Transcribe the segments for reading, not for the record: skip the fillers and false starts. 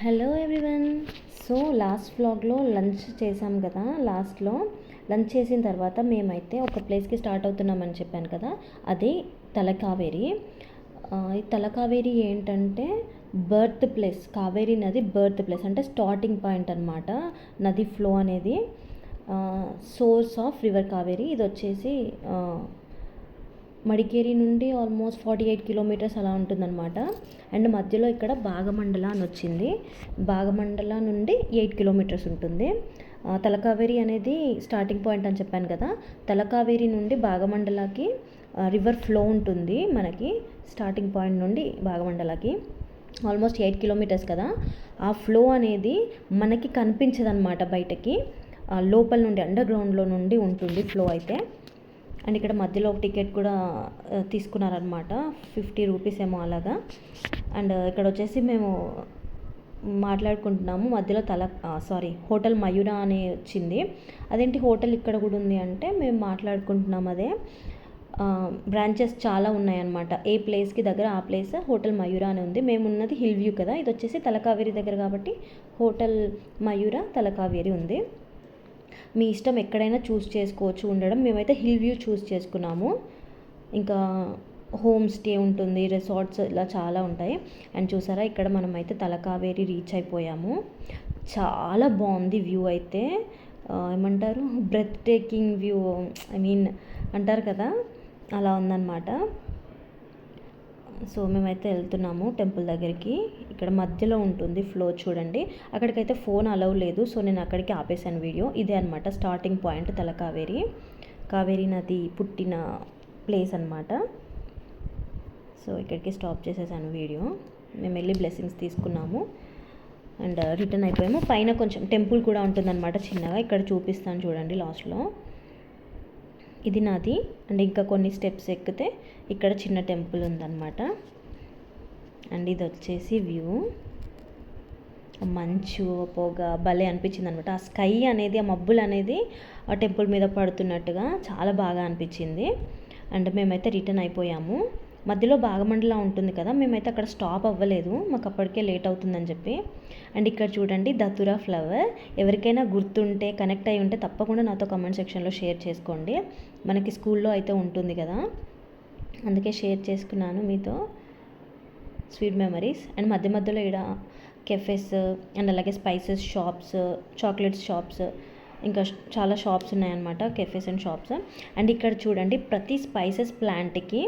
Hello everyone. So last వ్లాగ్లో lunch చేసాం కదా. లాస్ట్లో లంచ్ చేసిన తర్వాత మేమైతే ఒక ప్లేస్కి స్టార్ట్ అవుతున్నామని చెప్పాను కదా, అది తలకావేరి. ఈ తలకావేరి ఏంటంటే బర్త్ ప్లేస్, కావేరి నది బర్త్ ప్లేస్ అంటే స్టార్టింగ్ పాయింట్ అనమాట. నది ఫ్లో అనేది సోర్స్ ఆఫ్ రివర్ కావేరి. ఇది వచ్చేసి మడికేరి నుండి ఆల్మోస్ట్ 48 కిలోమీటర్స్ అలా ఉంటుందన్నమాట. అండ్ మధ్యలో ఇక్కడ భాగమండల అని వచ్చింది. భాగమండల నుండి 8 కిలోమీటర్స్ ఉంటుంది. తలకావేరి అనేది స్టార్టింగ్ పాయింట్ అని చెప్పాను కదా. తలకావేరి నుండి భాగమండలకి రివర్ ఫ్లో ఉంటుంది మనకి. స్టార్టింగ్ పాయింట్ నుండి భాగమండలకి ఆల్మోస్ట్ 8 కిలోమీటర్స్ కదా. ఆ ఫ్లో అనేది మనకి కనిపించదన్నమాట బయటకి. లోపల నుండి అండర్ గ్రౌండ్లో నుండి ఉంటుంది ఫ్లో అయితే. అండ్ ఇక్కడ మధ్యలో ఒక టికెట్ కూడా తీసుకున్నారనమాట, 50 రూపీస్ ఏమో అలాగా. అండ్ ఇక్కడ వచ్చేసి మేము మాట్లాడుకుంటున్నాము మధ్యలో హోటల్ మయూరా అని వచ్చింది. అదేంటి హోటల్ ఇక్కడ కూడా ఉంది అంటే మేము మాట్లాడుకుంటున్నాం. అదే బ్రాంచెస్ చాలా ఉన్నాయన్నమాట. ఏ ప్లేస్కి దగ్గర ఆ ప్లేస్ హోటల్ మయూరా అని ఉంది. మేము ఉన్నది హిల్ వ్యూ కదా, ఇది వచ్చేసి తలకావేరి దగ్గర కాబట్టి హోటల్ మయూరా తలకావేరి ఉంది. మీ ఇష్టం ఎక్కడైనా చూస్ చేసుకోవచ్చు ఉండడం. మేమైతే హిల్ వ్యూ చూస్ చేసుకున్నాము. ఇంకా హోమ్ స్టే ఉంటుంది, రిసార్ట్స్ ఇలా చాలా ఉంటాయి. అండ్ చూసారా ఇక్కడ మనమైతే తలకావేరి రీచ్ అయిపోయాము. చాలా బాగుంది వ్యూ అయితే. ఏమంటారు, బ్రెత్ టేకింగ్ వ్యూ, అంటారు కదా, అలా ఉందన్నమాట. సో మేమైతే వెళ్తున్నాము టెంపుల్ దగ్గరికి. ఇక్కడ మధ్యలో ఉంటుంది ఫ్లో చూడండి. అక్కడికైతే ఫోన్ అలౌ లేదు, సో నేను అక్కడికి ఆపేసాను వీడియో. ఇదే అనమాట స్టార్టింగ్ పాయింట్ తలకావేరి. కావేరీ నది పుట్టిన ప్లేస్ అనమాట. సో ఇక్కడికి స్టాప్ చేసేసాను వీడియో. మేము వెళ్ళి బ్లెస్సింగ్స్ తీసుకున్నాము అండ్ రిటర్న్ అయిపోయాము. పైన కొంచెం టెంపుల్ కూడా ఉంటుందన్నమాట చిన్నగా, ఇక్కడ చూపిస్తాను చూడండి లాస్ట్లో. ఇది నాది. అండ్ ఇంకా కొన్ని స్టెప్స్ ఎక్కితే ఇక్కడ చిన్న టెంపుల్ ఉందన్నమాట. అండ్ ఇది వచ్చేసి వ్యూ. మంచు పొగ భలే అనిపించింది అనమాట. ఆ స్కై అనేది, ఆ మబ్బులు అనేది ఆ టెంపుల్ మీద పడుతున్నట్టుగా చాలా బాగా అనిపించింది. అండ్ మేమైతే రిటర్న్ అయిపోయాము. మధ్యలో భాగమండల ఉంటుంది కదా, మేమైతే అక్కడ స్టాప్ అవ్వలేదు, మాకు అప్పటికే లేట్ అవుతుందని చెప్పి. అండ్ ఇక్కడ చూడండి దతురా ఫ్లవర్. ఎవరికైనా గుర్తుంటే, కనెక్ట్ అయి ఉంటే తప్పకుండా నాతో కమెంట్ సెక్షన్లో షేర్ చేసుకోండి. మనకి స్కూల్లో అయితే ఉంటుంది కదా, అందుకే షేర్ చేసుకున్నాను మీతో స్వీట్ మెమరీస్. అండ్ మధ్య మధ్యలో ఇక్కడ కెఫేస్ అండ్ అలాగే స్పైసెస్ షాప్స్, చాక్లెట్స్ షాప్స్, ఇంకా చాలా షాప్స్ ఉన్నాయన్నమాట, కెఫేస్ అండ్ షాప్స్. అండ్ ఇక్కడ చూడండి ప్రతి స్పైసెస్ ప్లాంట్కి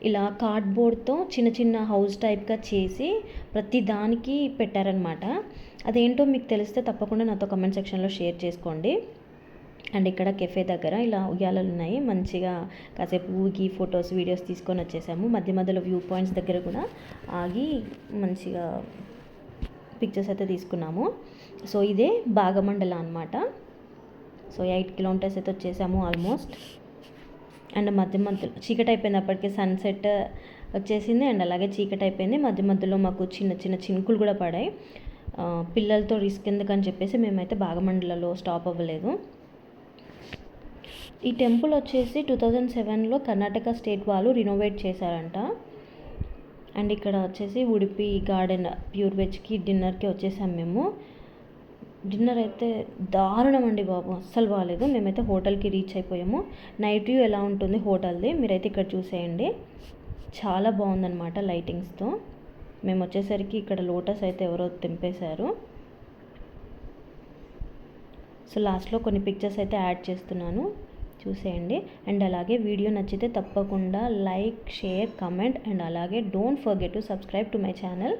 ఇలా కార్డ్బోర్డ్తో చిన్న చిన్న హౌస్ టైప్గా చేసి ప్రతి దానికి పెట్టారనమాట. అదేంటో మీకు తెలిస్తే తప్పకుండా నాతో కమెంట్ సెక్షన్లో షేర్ చేసుకోండి. అండ్ ఇక్కడ కెఫే దగ్గర ఇలా ఉయ్యాలలు ఉన్నాయి. మంచిగా కాసేపు ఊగి ఫొటోస్ వీడియోస్ తీసుకొని వచ్చేసాము. మధ్య మధ్యలో వ్యూ పాయింట్స్ దగ్గర కూడా ఆగి మంచిగా పిక్చర్స్ అయితే తీసుకున్నాము. సో ఇదే భాగమండల అనమాట. సో 8 కిలోమీటర్స్ అయితే వచ్చేసాము ఆల్మోస్ట్. అండ్ మధ్య మధ్యలో చీకటి అయిపోయింది, అప్పటికే సన్సెట్ వచ్చేసింది. అండ్ అలాగే చీకటి అయిపోయింది. మధ్య మధ్యలో మాకు చిన్న చిన్న చినుకులు కూడా పడాయి. పిల్లలతో రిస్క్ ఎందుకని చెప్పేసి మేమైతే భాగమండలలో స్టాప్ అవ్వలేదు. ఈ టెంపుల్ వచ్చేసి 2007లో కర్ణాటక స్టేట్ వాళ్ళు రినోవేట్ చేశారంట. అండ్ ఇక్కడ వచ్చేసి ఉడిపి గార్డెన్ ప్యూర్ వెజ్కి డిన్నర్కి వచ్చేసాం మేము. డిన్నర్ అయితే దారుణం అండి బాబు, అస్సలు బాగాలేదు. మేమైతే హోటల్కి రీచ్ అయిపోయాము. నైట్ వ్యూ ఎలా ఉంటుంది హోటల్ది మీరైతే ఇక్కడ చూసేయండి. చాలా బాగుందన్నమాట లైటింగ్స్తో. మేము వచ్చేసరికి ఇక్కడ లోటస్ అయితే ఎవరో తెంపేశారు. సో లాస్ట్లో కొన్ని పిక్చర్స్ అయితే యాడ్ చేస్తున్నాను, చూసేయండి. అండ్ అలాగే వీడియో నచ్చితే తప్పకుండా లైక్, షేర్, కమెంట్ అండ్ అలాగే don't forget to subscribe to my channel.